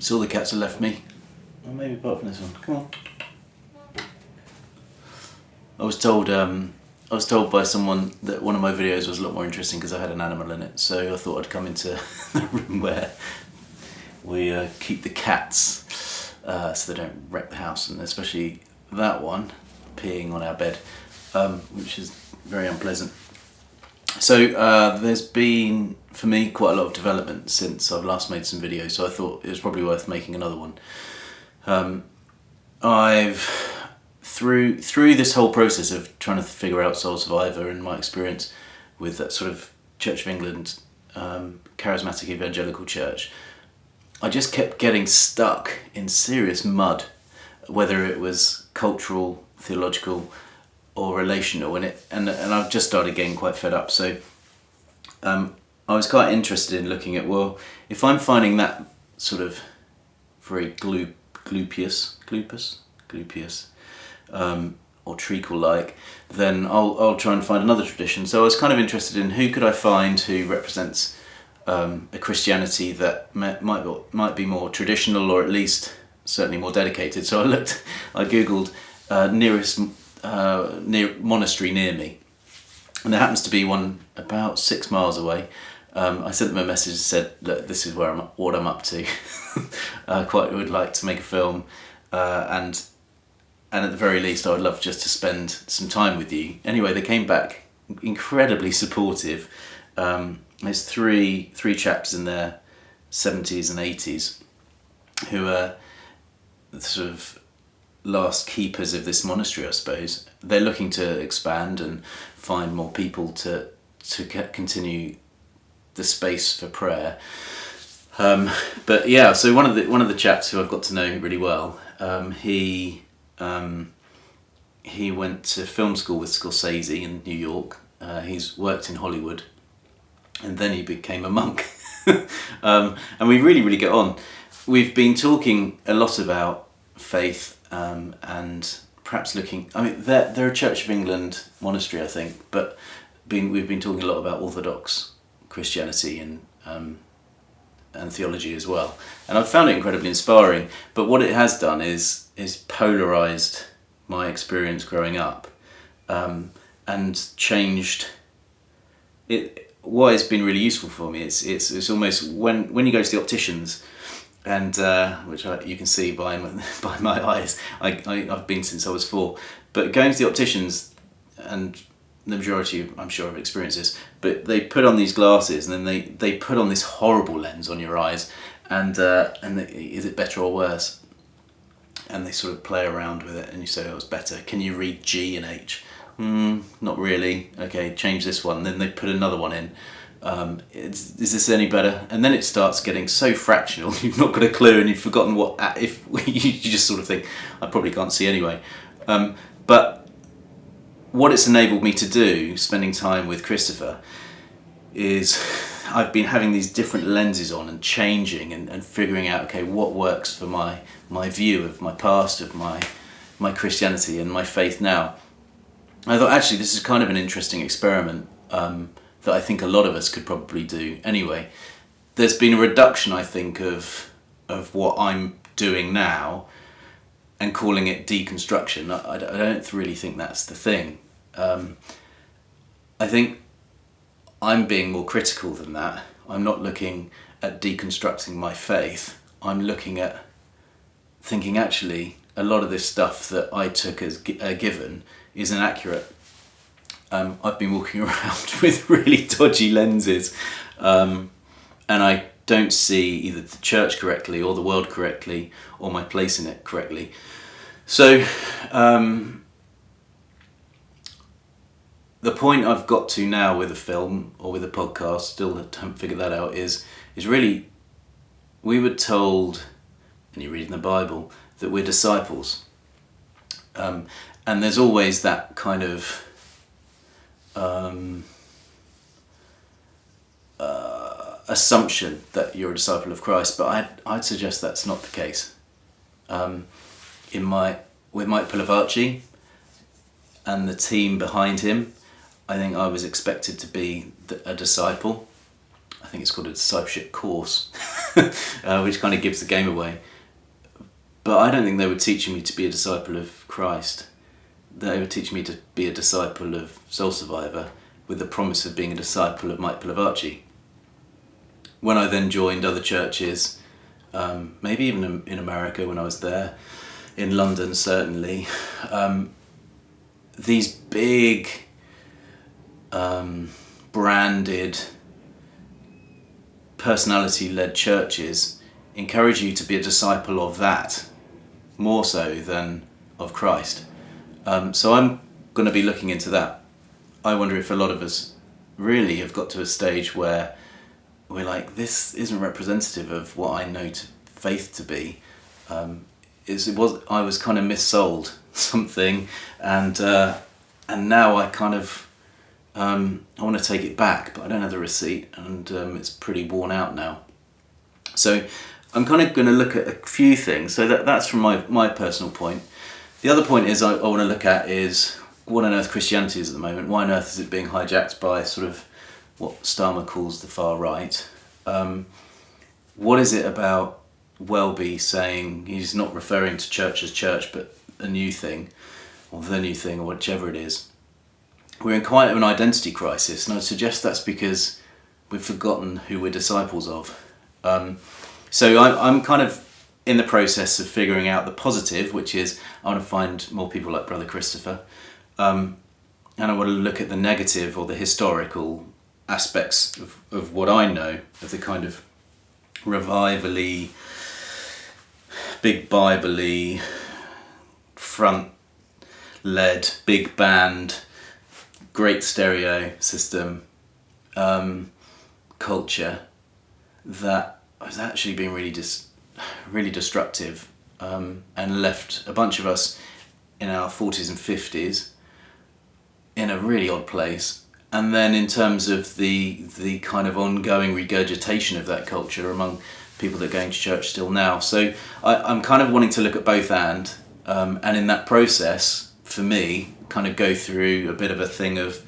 It's all the cats have left me. Well, maybe apart from this one. Come on. I was told by someone that one of my videos was a lot more interesting because I had an animal in it. So I thought I'd come into the room where we keep the cats so they don't wreck the house, and especially that one peeing on our bed, which is very unpleasant. So there's been, for me, quite a lot of development since I've last made some videos, so I thought it was probably worth making another one. I've, through this whole process of trying to figure out Soul Survivor and my experience with that sort of Church of England, charismatic evangelical church, I just kept getting stuck in serious mud, whether it was cultural, theological, or relational, and I've just started getting quite fed up. So I was quite interested in looking at, well, if I'm finding that sort of very glupeous, or treacle-like, then I'll try and find another tradition. So I was kind of interested in who could I find who represents a Christianity that might be more traditional, or at least certainly more dedicated. So I googled nearest monastery near me, and there happens to be one about 6 miles away. I sent them a message and said, look, this is what I'm up to. I quite would like to make a film, and at the very least I would love just to spend some time with you. Anyway, they came back incredibly supportive. There's three chaps in their 70s and 80s who are sort of last keepers of this monastery, I suppose. They're looking to expand and find more people to continue the space for prayer. But yeah, so one of the chaps who I've got to know really well, he went to film school with Scorsese in New York. He's worked in Hollywood, and then he became a monk. And we really get on. We've been talking a lot about faith, and perhaps looking, I mean, they're a Church of England monastery, I think, but we've been talking a lot about Orthodox Christianity and theology as well. And I've found it incredibly inspiring, but what it has done is polarised my experience growing up, and changed it. What has been really useful for me, it's almost when you go to the opticians, and which you can see by my eyes, I've been since I was 4, but going to the opticians, and the majority, I'm sure, have experienced this, but they put on these glasses, and then they put on this horrible lens on your eyes, and is it better or worse? And they sort of play around with it, and you say, oh, it's better. Can you read G and H? Not really. Okay, change this one. And then they put another one in. Is this any better? And then it starts getting so fractional, you've not got a clue, and you've forgotten if you just sort of think, I probably can't see anyway. But what it's enabled me to do, spending time with Christopher, is I've been having these different lenses on and changing and figuring out, okay, what works for my view of my past, of my Christianity and my faith now. I thought, actually, this is kind of an interesting experiment that I think a lot of us could probably do anyway. There's been a reduction, I think, of what I'm doing now and calling it deconstruction. I don't really think that's the thing. I think I'm being more critical than that. I'm not looking at deconstructing my faith. I'm looking at thinking, actually, a lot of this stuff that I took as a given is inaccurate. I've been walking around with really dodgy lenses, and I don't see either the church correctly or the world correctly or my place in it correctly. So the point I've got to now with a film or with a podcast, still haven't figured that out, is really, we were told, and you read in the Bible, that we're disciples. And there's always that kind of assumption that you're a disciple of Christ, but I'd suggest that's not the case. With Mike Pilavachi and the team behind him, I think I was expected to be a disciple. I think it's called a discipleship course. which kind of gives the game away. But I don't think they were teaching me to be a disciple of Christ. They were teaching me to be a disciple of Soul Survivor with the promise of being a disciple of Mike Pilavachi. When I then joined other churches, maybe even in America when I was there, in London certainly, these big branded personality-led churches encourage you to be a disciple of that more so than of Christ. So I'm going to be looking into that. I wonder if a lot of us really have got to a stage where we're like, this isn't representative of what I know faith to be. I was kind of missold something, and now I kind of I want to take it back, but I don't have the receipt, and it's pretty worn out now. So I'm kind of going to look at a few things. So that's from my personal point. The other point is I want to look at is what on earth Christianity is at the moment. Why on earth is it being hijacked by sort of what Starmer calls the far right? What is it about Welby saying, he's not referring to church as church, but a new thing, or the new thing, or whichever it is. We're in quite an identity crisis, and I suggest that's because we've forgotten who we're disciples of. So I'm kind of in the process of figuring out the positive, which is I want to find more people like Brother Christopher, and I want to look at the negative or the historical aspects of what I know of the kind of revival-y, big Bible-y, front-led, big band, great stereo system culture that has actually been really destructive, and left a bunch of us in our 40s and 50s in a really odd place. And then in terms of the kind of ongoing regurgitation of that culture among people that are going to church still now. So I'm kind of wanting to look at both and in that process, for me, kind of go through a bit of a thing of,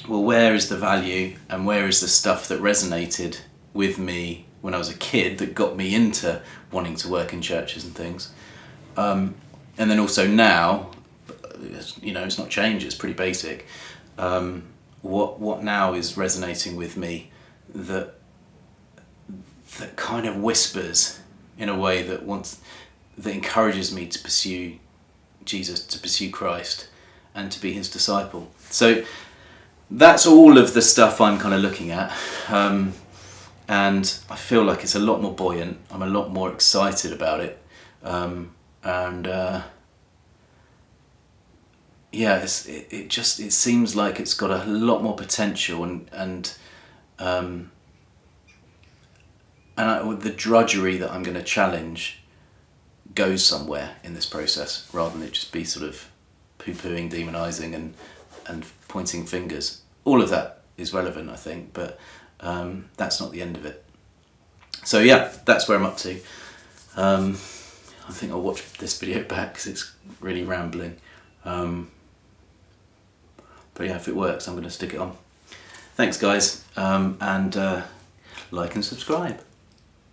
well, where is the value and where is the stuff that resonated with me when I was a kid that got me into wanting to work in churches and things. And then also now, you know, it's not changed, it's pretty basic. What now is resonating with me that kind of whispers in a way that encourages me to pursue Jesus, to pursue Christ, and to be his disciple. So that's all of the stuff I'm kind of looking at, and I feel like it's a lot more buoyant. I'm a lot more excited about it, yeah, it seems like it's got a lot more potential, and with the drudgery that I'm going to challenge goes somewhere in this process, rather than it just be sort of poo-pooing, demonising, and pointing fingers. All of that is relevant, I think, but that's not the end of it. So yeah, that's where I'm up to. I think I'll watch this video back because it's really rambling. But yeah, if it works, I'm going to stick it on. Thanks, guys, and like and subscribe.